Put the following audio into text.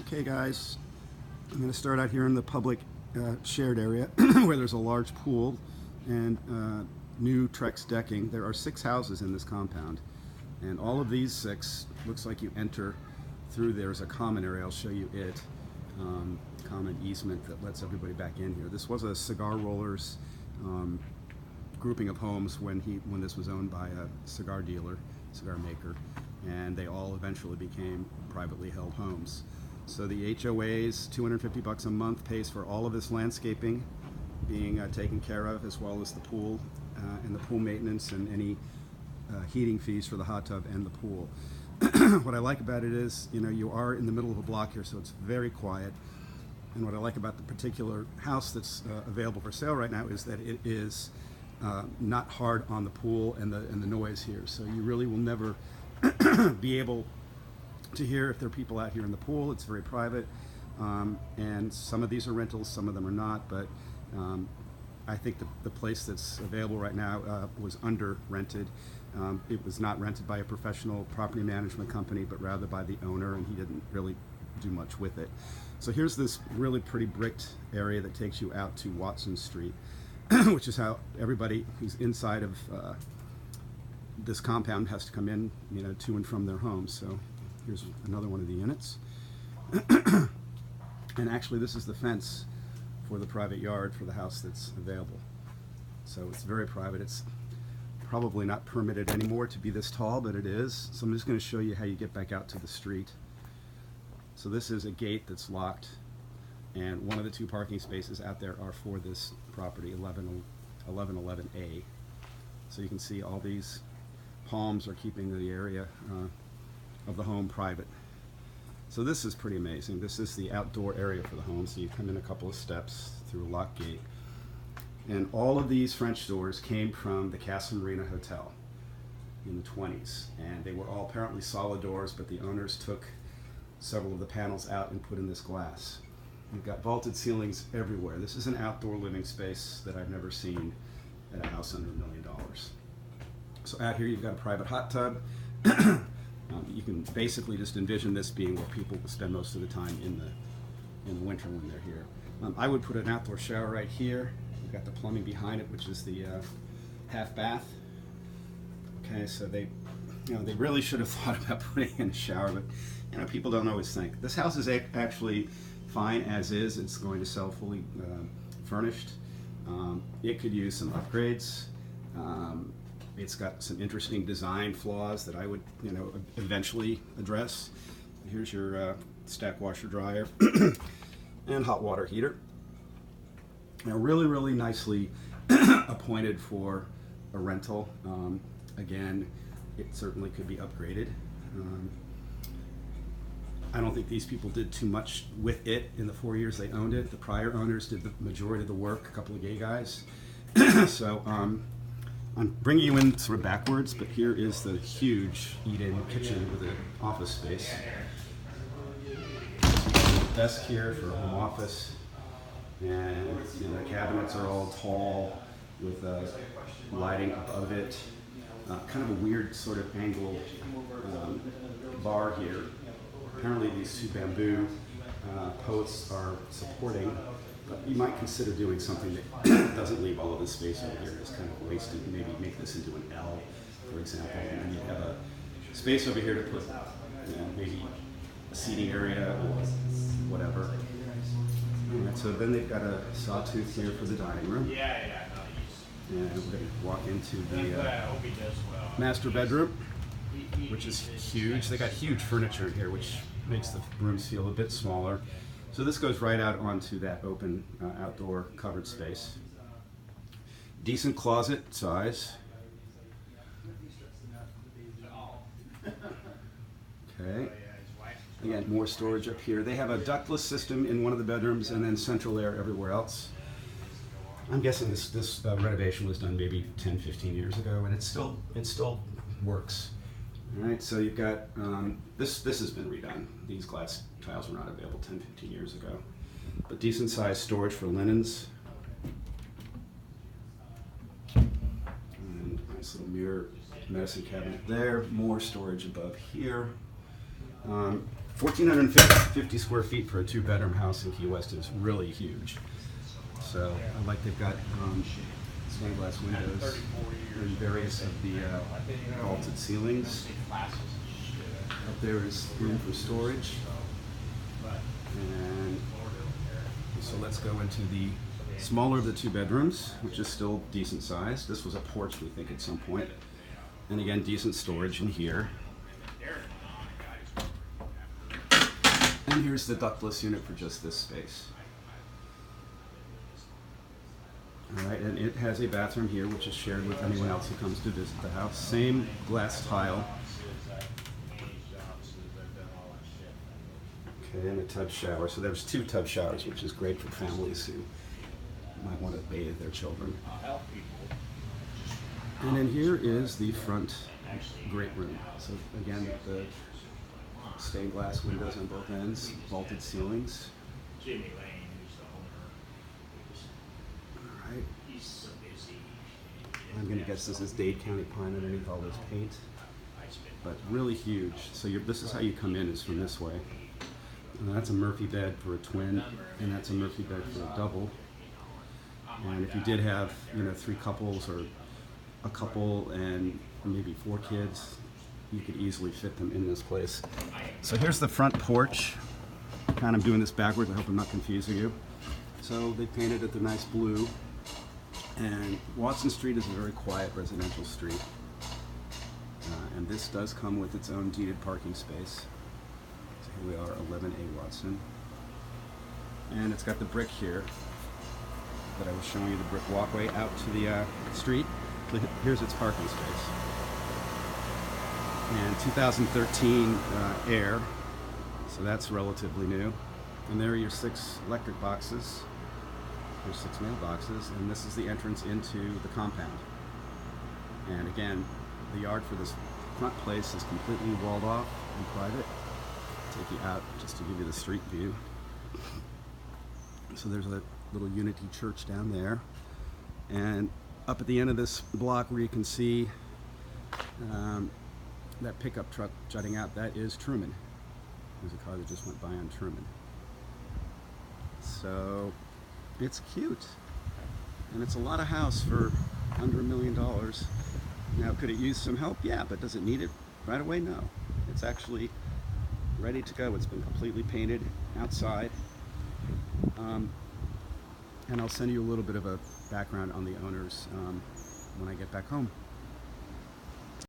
Okay guys, I'm going to start out here in the public shared area where there's a large pool and new Trex decking. There are 6 houses in this compound, and all of these 6 looks like you enter through. There's a common area, I'll show you it, common easement that lets everybody back in here. This was a cigar rollers grouping of homes when this was owned by a cigar dealer, cigar maker, and they all eventually became privately held homes. So the HOA's $250 a month pays for all of this landscaping being taken care of, as well as the pool and the pool maintenance and any heating fees for the hot tub and the pool. What I like about it is, you are in the middle of a block here, so it's very quiet. And what I like about the particular house that's available for sale right now is that it is not hard on the pool and the noise here. So you really will never be able to hear if there are people out here in the pool. It's very private, and some of these are rentals, some of them are not, but I think the place that's available right now was under rented. It was not rented by a professional property management company, but rather by the owner, and he didn't really do much with it. So here's this really pretty bricked area that takes you out to Watson Street, which is how everybody who's inside of this compound has to come in, to and from their homes. So here's another one of the units. And actually this is the fence for the private yard for the house that's available. So it's very private. It's probably not permitted anymore to be this tall, but it is. So I'm just going to show you how you get back out to the street. So this is a gate that's locked, and one of the 2 parking spaces out there are for this property, 1111A. So you can see all these palms are keeping the area of the home private. So this is pretty amazing. This is the outdoor area for the home. So you come in a couple of steps through a locked gate. And all of these French doors came from the Casa Marina Hotel in the 20s. And they were all apparently solid doors, but the owners took several of the panels out and put in this glass. You've got vaulted ceilings everywhere. This is an outdoor living space that I've never seen at a house under $1 million. So out here you've got a private hot tub. You can basically just envision this being where people will spend most of the time in the winter when they're here. I would put an outdoor shower right here. We've got the plumbing behind it, which is the half bath. Okay, so they really should have thought about putting in a shower, but people don't always think. This house is actually fine as is. It's going to sell fully furnished. It could use some upgrades. It's got some interesting design flaws that I would, eventually address. Here's your stack washer dryer and hot water heater. Now, really, really nicely appointed for a rental. Again, it certainly could be upgraded. I don't think these people did too much with it in the 4 years they owned it. The prior owners did the majority of the work, a couple of gay guys. So I'm bringing you in sort of backwards, but here is the huge eat-in kitchen with an office space. Desk here for a home office, and the cabinets are all tall with lighting above it. Kind of a weird sort of angled bar here. Apparently these 2 bamboo posts are supporting, but you might consider doing something that doesn't leave all of this space over here. It's kind of wasted. Maybe make this into an L, for example, and then you'd have a space over here to put maybe a seating area or whatever. All right, so then they've got a sawtooth here for the dining room. And we're going to walk into the master bedroom, which is huge. They got huge furniture in here, which makes the rooms feel a bit smaller. So this goes right out onto that open outdoor covered space. Decent closet size. Okay. Again, more storage up here. They have a ductless system in one of the bedrooms and then central air everywhere else. I'm guessing this renovation was done maybe 10, 15 years ago, and it still works. All right, so you've got, this has been redone. These glass tiles were not available 10, 15 years ago. But decent sized storage for linens. And nice little mirror medicine cabinet there. More storage above here. 1,450 square feet for a 2-bedroom house in Key West is really huge. So I like they've got stained glass windows and various of the vaulted ceilings. Up there is room for storage. And so let's go into the smaller of the 2 bedrooms, which is still decent size. This was a porch, we think, at some point. And again, decent storage in here. And here's the ductless unit for just this space. All right, and it has a bathroom here, which is shared with anyone else who comes to visit the house. Same glass tile. Okay, and a tub shower. So there's 2 tub showers, which is great for families who might want to bathe their children. And then here is the front great room. So again, the stained glass windows on both ends, vaulted ceilings. All right. I'm going to guess this is Dade County pine underneath all this paint, but really huge. So this is how you come in, is from this way. And that's a Murphy bed for a twin, and that's a Murphy bed for a double. And if you did have, 3 couples or a couple and maybe 4 kids, you could easily fit them in this place. So here's the front porch. Kind of doing this backwards. I hope I'm not confusing you. So they painted it the nice blue. And Watson Street is a very quiet residential street. And this does come with its own deeded parking space. So here we are, 11A Watson. And it's got the brick here that I was showing you, the brick walkway out to the street. So here's its parking space. And 2013 air, so that's relatively new. And there are your 6 electric boxes. There's 6 mailboxes, and this is the entrance into the compound. And again, the yard for this front place is completely walled off and private. I'll take you out just to give you the street view. So there's a little Unity Church down there. And up at the end of this block where you can see that pickup truck jutting out, that is Truman. There's a car that just went by on Truman. So it's cute, and it's a lot of house for under $1 million. Now, could it use some help? Yeah, but does it need it right away? No. It's actually ready to go. It's been completely painted outside. And I'll send you a little bit of a background on the owners when I get back home.